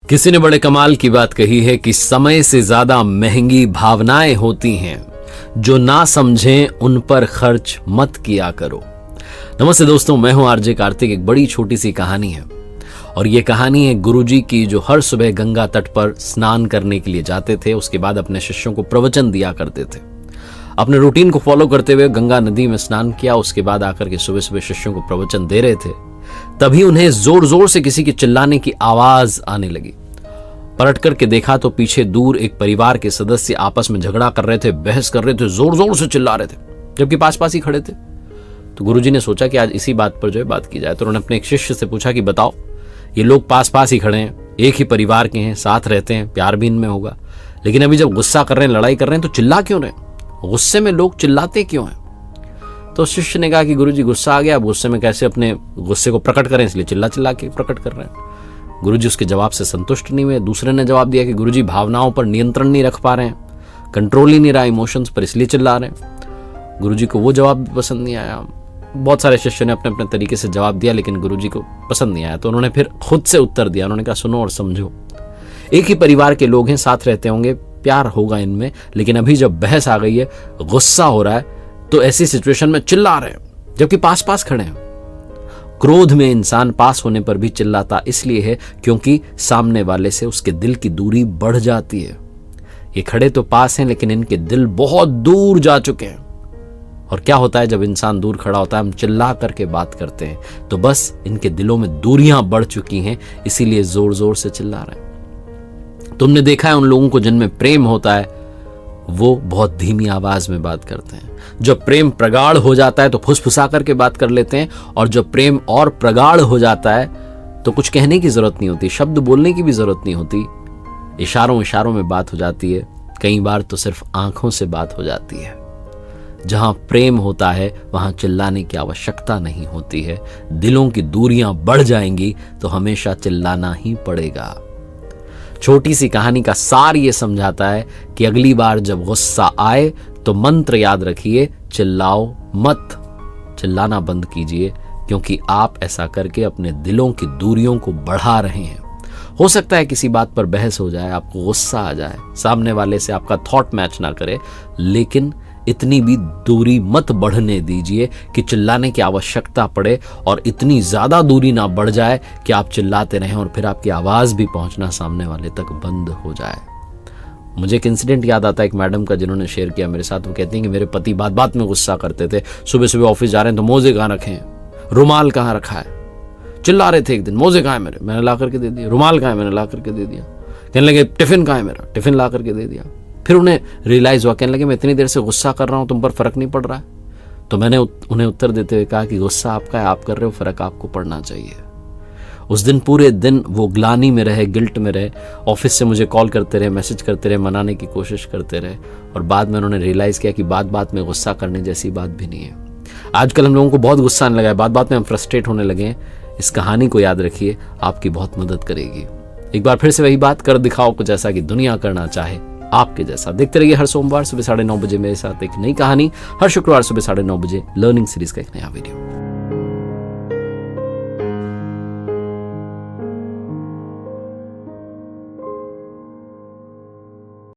किसी ने बड़े कमाल की बात कही है कि समय से ज्यादा महंगी भावनाएं होती हैं, जो ना समझें उन पर खर्च मत किया करो। नमस्ते दोस्तों, मैं हूं आरजे कार्तिक। एक बड़ी छोटी सी कहानी है और ये कहानी है गुरुजी की, जो हर सुबह गंगा तट पर स्नान करने के लिए जाते थे। उसके बाद अपने शिष्यों को प्रवचन दिया करते थे। अपने रूटीन को फॉलो करते हुए गंगा नदी में स्नान किया। उसके बाद आकर के सुबह सुबह शिष्यों को प्रवचन दे रहे थे। तभी उन्हें जोर जोर से किसी के चिल्लाने की आवाज आने लगी। पलट करके देखा तो पीछे दूर एक परिवार के सदस्य आपस में झगड़ा कर रहे थे, बहस कर रहे थे, जोर जोर से चिल्ला रहे थे, जबकि पास पास ही खड़े थे। तो गुरुजी ने सोचा कि आज इसी बात पर जो है बात की जाए। तो उन्होंने अपने एक शिष्य से पूछा कि बताओ, ये लोग पास पास ही खड़े हैं, एक ही परिवार के हैं, साथ रहते हैं, प्यार भी इनमें होगा, लेकिन अभी जब गुस्सा कर रहे हैं, लड़ाई कर रहे हैं, तो चिल्ला क्यों रहे? गुस्से में लोग चिल्लाते क्यों हैं? तो शिष्य ने कहा कि गुरुजी गुस्सा आ गया, अब गुस्से में कैसे अपने गुस्से को प्रकट करें, इसलिए चिल्ला चिल्ला के प्रकट कर रहे हैं। गुरुजी उसके जवाब से संतुष्ट नहीं हुए। दूसरे ने जवाब दिया कि गुरुजी भावनाओं पर नियंत्रण नहीं रख पा रहे हैं, कंट्रोल ही नहीं रहा इमोशंस पर, इसलिए चिल्ला रहे हैं। गुरुजी को वो जवाब भी पसंद नहीं आया। बहुत सारे शिष्यों ने अपने अपने तरीके से जवाब दिया, लेकिन गुरुजी को पसंद नहीं आया। तो उन्होंने फिर खुद से उत्तर दिया। उन्होंने कहा, सुनो और समझो, एक ही परिवार के लोग हैं, साथ रहते होंगे, प्यार होगा इनमें, लेकिन अभी जब बहस आ गई है, गुस्सा हो रहा है, तो ऐसी सिचुएशन में चिल्ला रहे हैं, जबकि पास पास खड़े हैं। क्रोध में इंसान पास होने पर भी चिल्लाता इसलिए है क्योंकि सामने वाले से उसके दिल की दूरी बढ़ जाती है। ये खड़े तो पास हैं, लेकिन इनके दिल बहुत दूर जा चुके हैं। और क्या होता है, जब इंसान दूर खड़ा होता है, हम चिल्ला करके बात करते हैं, तो बस इनके दिलों में दूरियां बढ़ चुकी हैं, इसीलिए जोर जोर से चिल्ला रहे हैं। तुमने देखा है उन लोगों को जिनमें प्रेम होता है, वो बहुत धीमी आवाज में बात करते हैं। जब प्रेम प्रगाढ़ हो जाता है तो फुसफुसा करके बात कर लेते हैं, और जब प्रेम और प्रगाढ़ हो जाता है तो कुछ कहने की जरूरत नहीं होती, शब्द बोलने की भी जरूरत नहीं होती, इशारों इशारों में बात हो जाती है। कई बार तो सिर्फ आंखों से बात हो जाती है। जहां प्रेम होता है वहां चिल्लाने की आवश्यकता नहीं होती है। दिलों की दूरियां बढ़ जाएंगी तो हमेशा चिल्लाना ही पड़ेगा। छोटी सी कहानी का सार ये समझाता है कि अगली बार जब गुस्सा आए तो मंत्र याद रखिए, चिल्लाओ मत, चिल्लाना बंद कीजिए, क्योंकि आप ऐसा करके अपने दिलों की दूरियों को बढ़ा रहे हैं। हो सकता है किसी बात पर बहस हो जाए, आपको गुस्सा आ जाए, सामने वाले से आपका थॉट मैच ना करे, लेकिन इतनी भी दूरी मत बढ़ने दीजिए कि चिल्लाने की आवश्यकता पड़े, और इतनी ज्यादा दूरी ना बढ़ जाए कि आप चिल्लाते रहें और फिर आपकी आवाज भी पहुंचना सामने वाले तक बंद हो जाए। मुझे एक इंसिडेंट याद आता है, एक मैडम का, जिन्होंने शेयर किया मेरे साथ। वो कहती हैं कि मेरे पति बात बात में गुस्सा करते थे। सुबह सुबह ऑफिस जा रहे हैं तो मोजे कहाँ रखे हैं, रुमाल कहाँ रखा है, चिल्ला रहे थे। एक दिन, मोजे कहाँ है मेरे, मैंने ला करके दे दिया। रुमाल कहाँ है, मैंने ला करके दे दिया। कहने लगे टिफिन कहाँ है मेरा, टिफिन ला करके दे दिया। फिर उन्हें रियलाइज हुआ, कहने लगे मैं इतनी देर से गुस्सा कर रहा हूं, तुम पर फर्क नहीं पड़ रहा है। तो मैंने उन्हें उत्तर देते हुए कहा कि गुस्सा आपका है, आप कर रहे हो, फर्क आपको पड़ना चाहिए। उस दिन पूरे दिन वो ग्लानि में रहे, गिल्ट में रहे, ऑफिस से मुझे कॉल करते रहे, मैसेज करते रहे, मनाने की कोशिश करते रहे, और बाद में उन्होंने रियलाइज किया कि बात बात में गुस्सा करने जैसी बात भी नहीं है। आजकल हम लोगों को बहुत गुस्सा आने लगा है, बात बात में हम फ्रस्ट्रेट होने लगे हैं। इस कहानी को याद रखिए, आपकी बहुत मदद करेगी। एक बार फिर से वही बात कर दिखाओ कुछ ऐसा कि दुनिया करना चाहे आपके जैसा। देखते रहिए हर सोमवार सुबह 9:30 बजे मेरे साथ एक नई कहानी, हर शुक्रवार सुबह 9:30 बजे लर्निंग सीरीज का एक नया वीडियो।